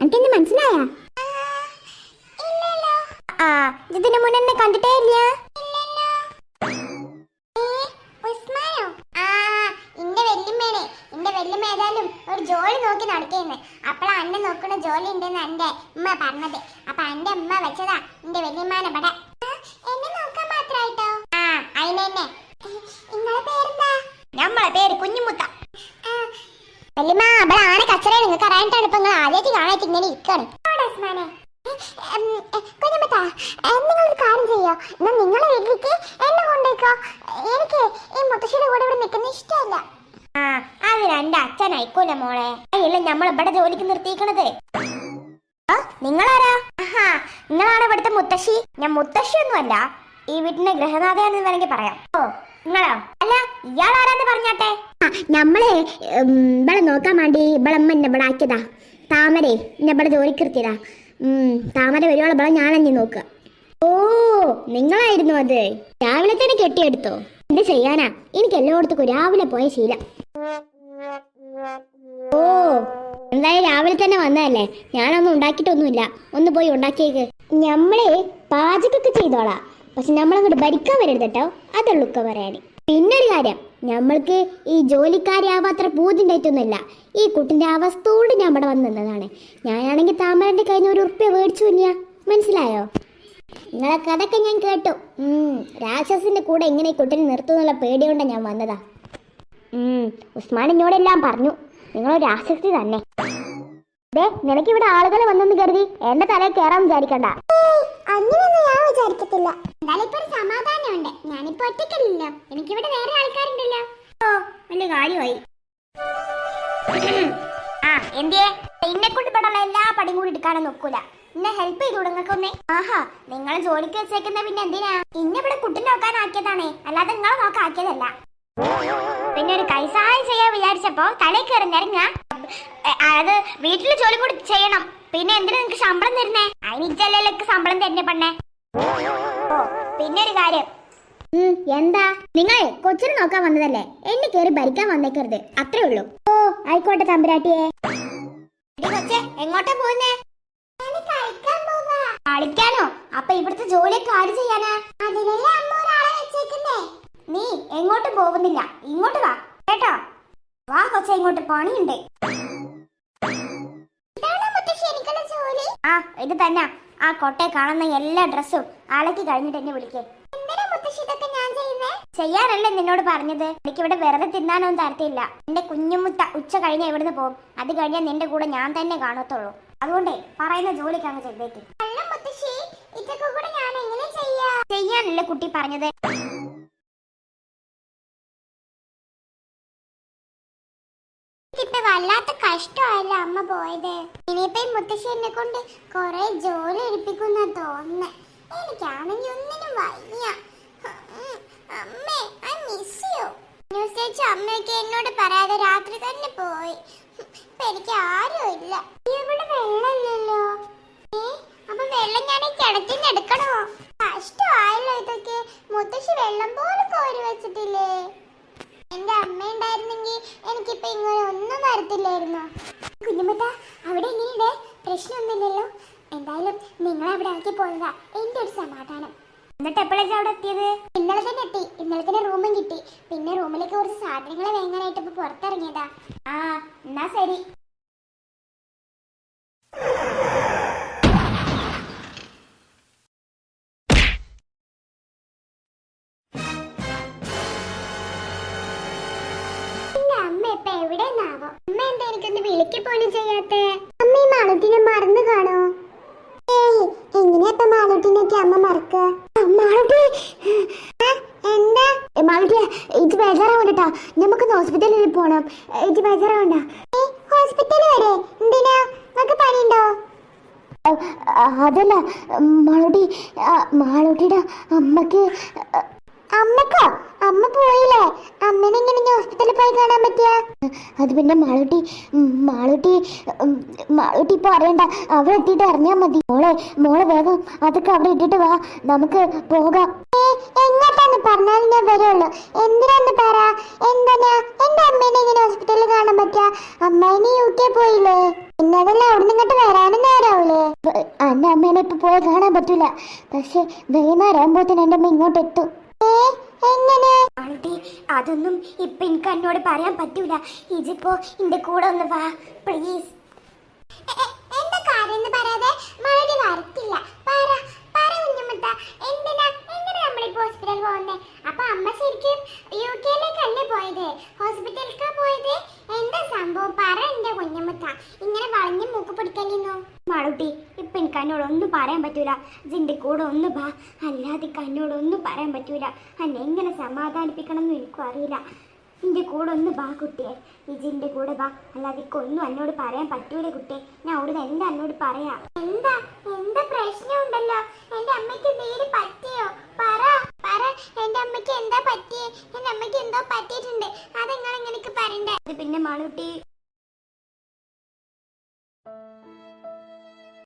എനിക്കെന്നെ മനസ്സിലായ? ആ ഇതിന് മുന്നേ എന്നെ കണ്ടിട്ടേ ഇല്ല. ഏതായാലും ഒരു ജോലി നോക്കി നടക്കേന്ന്. അപ്പളാ അന്നെ നോക്കുന്ന ജോലി ഉണ്ടെന്ന് എന്റെ ഉമ്മ പറഞ്ഞത്. അപ്പൊ എന്റെ ഉമ്മ വെച്ചതാ എന്റെ വല്യമ്മാനെ ഇവിടെ എന്നെ നോക്കാൻ മാത്രായിട്ടോ. ആ അതിനെന്നെ. നിങ്ങളെ പേരെന്താ? നമ്മളെ പേര് കുഞ്ഞുമുത്ത. വല്യമ്മ അവിടെ ആന കച്ചറ നിങ്ങൾക്ക് അറിയാനിട്ടാണ് ഇപ്പൊ നിങ്ങൾ ആദ്യമായിട്ട് കാണാനായിട്ട് ഇങ്ങനെ ഇരിക്കാണ്. കുഞ്ഞുമുത്ത നിങ്ങളൊരു കാര്യം ചെയ്യോ, എന്നാ നിങ്ങളെ വീട്ടിലേക്ക് എന്നെ കൊണ്ടേക്കോ. എനിക്ക് ഈ മുത്തശ്ശിയുടെ കൂടെ ഇവിടെ നിൽക്കുന്ന ഇഷ്ടമല്ല. ആ അതിന് എന്റെ അച്ഛൻ അയക്കൂല മോളെ. അയ്യല്ല നമ്മളിവിടെ ജോലിക്ക് നിർത്തിയിരിക്കണത്. നിങ്ങളാരാ? നിങ്ങളാണ് ഇവിടുത്തെ മുത്തശ്ശി. ഞാൻ മുത്തശ്ശിയൊന്നുമല്ല, ഈ വീട്ടിന്റെ ഗൃഹനാഥയാണെന്ന് വേണമെങ്കിൽ പറയാം. ഓ നിങ്ങളോ? അല്ല ഇയാളാരാന്ന് പറഞ്ഞാട്ടെ. നമ്മളെ ഇവിടെ നോക്കാൻ വേണ്ടി ഇവളമ്മ എന്നെ ഇവിടെ ആക്കിയതാ. താമരേ എന്നെ ഇവിടെ ജോലിക്ക് നിർത്തിയതാ. താമര വരുവോളം ഇവിടെ ഞാനഞ്ഞി നോക്കുക. ഓ നിങ്ങളായിരുന്നു അത്. രാവിലെ തന്നെ കെട്ടിയെടുത്തോ? എന്ത് ചെയ്യാനാ, എനിക്ക് എല്ലായിടത്തും രാവിലെ പോയ ശീലം. ഓ എന്തായാലും രാവിലെ തന്നെ വന്നതല്ലേ, ഞാനൊന്നും ഉണ്ടാക്കിയിട്ടൊന്നുമില്ല. ഒന്ന് പോയി ഉണ്ടാക്കിയേക്ക്. നമ്മള് പാചകമൊക്കെ ചെയ്തോളാം, പക്ഷെ നമ്മളങ്ങോട്ട് ഭരിക്കാൻ വരരുത് കേട്ടോ. അതുള്ളൂക്ക പറയാന്. പിന്നൊരു കാര്യം, നമ്മൾക്ക് ഈ ജോലിക്കാരിയാവാത്ര പൂതിണ്ടായിട്ടൊന്നുമില്ല. ഈ കുട്ടിന്റെ അവസ്ഥയോട് ഞാൻ ഇവിടെ വന്ന് നിന്നതാണ്. ഞാനാണെങ്കിൽ താമരന്റെ കയ്യിൽ നിന്ന് ₹1 മേടിച്ചില്ല. മനസ്സിലായോ? നിങ്ങളെ കഥയൊക്കെ ഞാൻ കേട്ടു. രാക്ഷസിന്റെ കൂടെ എങ്ങനെ ഈ കുട്ടിനെ നിർത്തുന്നുള്ള പേടിയോണ്ട ഞാൻ വന്നതാ. ഉസ്മാൻ എന്നോടെല്ലാം പറഞ്ഞു, നിങ്ങളൊരു രാക്ഷസി തന്നെ. നിനക്ക് ഇവിടെ ആളുകൾ വന്നെന്ന് കരുതി എന്റെ തലയിൽ കയറാൻ വിചാരിക്കണ്ട. അങ്ങനെയൊന്നും ഞാൻ വിചാരിക്കത്തില്ല. എന്തായാലും ഇപ്പൊ ഒരു സമാധാനമുണ്ട്. ഞാനിപ്പോ ഒറ്റയ്ക്കല്ലോ, എനിക്കിവിടെ വേറെ ആൾക്കാരുണ്ടല്ലോ. ഓ വലിയ കാര്യമായി. ആ എന്തേ എന്നെ കൊണ്ട് ഇവിടെയുള്ള എല്ലാ പടിയും കൂടി എടുക്കാനും നോക്കൂല. എന്നെ ഹെൽപ്പ് ചെയ്തു നിങ്ങൾക്കൊന്നേ. ആഹാ നിങ്ങൾ ജോലിക്ക് വെച്ചേക്കുന്ന പിന്നെ എന്തിനാ? ഇന്നെ ഇവിടെ കുട്ടി നോക്കാൻ ആക്കിയതാണേ, അല്ലാതെ നിങ്ങളെ നോക്കാൻ ആക്കിയതല്ല. പിന്നെ ഒരു കൈസഹായം ചെയ്യാൻ വിചാരിച്ചപ്പോ തലയിൽ കയറി നിരങ്ങ. അത് വീട്ടില് ജോലി കൂടി ചെയ്യണം. പിന്നെ എന്തിനാ നിങ്ങക്ക് ശമ്പളം തരുന്നേ? അതിനിച്ചല്ലേക്ക് ശമ്പളം തരുന്നേ പെണ്ണേ. ഓ പിന്നെ ഒരു കാര്യം. എന്താ? നിങ്ങളെ കൊച്ചിനെ നോക്കാൻ വന്നതല്ലേ, എന്നെ കയറി ഭരിക്കാൻ വന്നേക്കരുത്, അത്രേ ഉള്ളൂ. ഓ ആയിക്കോട്ടെ തമ്പുരാട്ടിയെ. എങ്ങോട്ടാ പോകുന്നേ? കളിക്കാനോ? അപ്പൊ ഇവിടുത്തെ ജോലിയൊക്കെ ആര് ചെയ്യാനാ? നീ എങ്ങോട്ടും പോകുന്നില്ല, ഇങ്ങോട്ട് വാ കേട്ടോ. വാ കൊച്ചെ, ഇങ്ങോട്ട് പണിയുണ്ട്. ആ ഇത് തന്നെ. ആ കൊട്ടയെ കാണുന്ന എല്ലാ ഡ്രസ്സും അലക്കി കഴിഞ്ഞിട്ട് എന്നെ വിളിക്കേ. ചെയ്യാനല്ലേ നിന്നോട് പറഞ്ഞത്. എനിക്ക് ഇവിടെ വെറുതെ തിന്നാനൊന്നും തരത്തില്ല. എന്റെ കുഞ്ഞുമുത്ത ഉച്ച കഴിഞ്ഞ ഇവിടുന്ന് പോകും. അത് കഴിഞ്ഞാൽ നിന്റെ കൂടെ ഞാൻ തന്നെ കാണത്തുള്ളൂ. അതുകൊണ്ടേ പറയുന്ന ജോലിക്ക് അങ്ങ് ചെയ്തേക്ക്. ചെയ്യാനല്ലേ കുട്ടി പറഞ്ഞത്. ഇപ്പൊ വല്ലാത്ത കഷ്ടമായല്ലോ അമ്മ പോയത്. ഇനിയിപ്പോ മുത്തശ്ശി എന്നെ കൊണ്ട് കൊറേ ജോലി എടുപ്പിക്കുന്ന തോന്നുന്നേ. എനിക്കാണെങ്കിൽ ഒന്നിനും വയ്യ. അമ്മേ ഐ മിസ് യു. ന്യൂസ് അമ്മയൊക്കെ എന്നോട് പറയാതെ രാത്രി തന്നെ പോയി. ഇപ്പൊ എനിക്ക് ആരും ഇല്ല. ഇവിടെ വെള്ളമില്ലല്ലോ. അപ്പൊ വെള്ളം ഞാൻ ഈ കിണറ്റിന്ന് എടുക്കണോ? കഷ്ടമായല്ലോ ഇതൊക്കെ. മുത്തശ്ശി വെള്ളം പോലും കോരി വെച്ചിട്ടില്ലേ. എന്റെ അമ്മ ഉണ്ടായിരുന്നെങ്കിൽ എനിക്കിപ്പോ ഇങ്ങനെ ഒന്നും വരത്തില്ലായിരുന്നു. കുഞ്ഞുമുത്ത അവിടെ എങ്ങനെയുണ്ട്? പ്രശ്നമൊന്നുമില്ലല്ലോ? എന്തായാലും നിങ്ങളെ അവിടെ ആക്കി പോയതാ എന്റെ ഒരു സമാധാനം. എന്നിട്ട് എപ്പോഴാണ് അവിടെ എത്തിയത്? ഇന്നലെ തന്നെ എത്തി. ഇന്നലെ തന്നെ റൂമും കിട്ടി. പിന്നെ റൂമിലേക്ക് കുറച്ച് സാധനങ്ങൾ വാങ്ങാനായിട്ട് ഇപ്പൊ പുറത്തിറങ്ങിയതാ. ആ എന്നാ ശരി. എവിടെന്നാവോ? അമ്മ എന്താ എനിക്കൊന്ന് വിളിക്ക് പോലും ചെയ്യാത്തെ? അമ്മ ഈ മാളൂട്ടിനെ മറന്നു കാണോ? ഏയ് എങ്ങനെയാ മാളൂട്ടിനൊക്കെ അമ്മ മറക്ക? മാളൂട്ടി എന്താ? മാളൂട്ടി ഇത് ബേജാറാവണ്ടട്ടാ. നമുക്കൊന്ന് ഹോസ്പിറ്റലിൽ പോണം. ഇത് ബേജാറാവണ്ട. ഹോസ്പിറ്റലിൽ വരെ എന്തിനാ? നമുക്ക് പനിയുണ്ടോ? അതല്ല മാളൂട്ടിയുടെ അമ്മക്ക്. അമ്മക്കോ? അമ്മ പോയില്ലേ? അമ്മനെങ്ങനെ ഹോസ്പിറ്റലിൽ പോയി കാണാൻ പറ്റിയ? അത് പിന്നെ മാളൂട്ടി ഇപ്പൊ അറിയണ്ട. അവിടെ എത്തിയിട്ട് അറിഞ്ഞാ മതി. മോളെ വേഗം അതൊക്കെ അവിടെ ഇട്ടിട്ട് വാ, നമുക്ക് പോകാം. എങ്ങോട്ടാന്ന് പറഞ്ഞാൽ ഞാൻ വരുള്ളൂ. എന്തിനാന്ന് പറ. എന്താ എന്റെ അമ്മേനെ ഇങ്ങനെ ഹോസ്പിറ്റലിൽ കാണാൻ പറ്റിയ? അമ്മേനെ UK പോയില്ലേ? എന്നതല്ല അവിടെ നിങ്ങോട്ട് വരാ. പറ്റൂല. പക്ഷെ വൈകുന്നേരം ആകുമ്പോഴത്തേന് എൻ്റെ അമ്മ ഇങ്ങോട്ട് എത്തും. എങ്ങനെ ആണ്ടി? അതൊന്നും ഇപ്പൊ എനിക്ക് എന്നോട് പറയാൻ പറ്റൂല. ഇതിപ്പോ എന്റെ കൂടെ ഒന്ന് വാ പ്ലീസ്. എന്താ കാര്യം പറയാതെ മഴ വരത്തില്ല. പറ പറ കുഞ്ഞുമുട്ട, എന്തിനാ നമ്മളിപ്പോ ഹോസ്പിറ്റലിൽ പോകുന്നേ? അപ്പൊ അമ്മ ശരിക്കും UK-ലേക്കല്ലേ പോയത്? ഹോസ്പിറ്റലിലേക്കാ പോയത്? എന്താ സംഭവം പറ എന്റെ കുഞ്ഞുമുട്ട. ഇങ്ങനെ വളഞ്ഞു മൂക്ക് പിടിക്കലിന്നോ? മാളൂട്ടി, ഇപ്പൊ എനിക്ക് എന്നോടൊന്നും പറയാൻ പറ്റൂല. ഇതിന്റെ കൂടെ ഒന്ന് വാ, അല്ലാതെ എന്നോടൊന്നും പറയാൻ പറ്റൂല. എന്നെ എങ്ങനെ സമാധാനിപ്പിക്കണം എന്ന് എനിക്കും അറിയില്ല. എന്റെ കൂടെ ഒന്ന് വാ കുട്ടിയെ, ഇതിന്റെ കൂടെ വാ, അല്ലാതെ ഒന്നും എന്നോട് പറയാൻ പറ്റൂല കുട്ടിയെ. ഞാൻ അവിടുന്ന് എല്ലാം എന്നോട് പറയാം. എന്താ എന്താ പ്രശ്നമുണ്ടല്ലോ? എന്റെ അമ്മയ്ക്ക് എന്തെങ്കിലും പറ്റിയോ? പറ പറ, എന്റെ അമ്മയ്ക്ക് എന്താ പറ്റിയേ? എന്റെ അമ്മയ്ക്ക് എന്തോ പറ്റിയിട്ടുണ്ട്, അത് നിങ്ങൾ എനിക്ക് പറയണ്ടേ? പിന്നെ മാളൂട്ടി,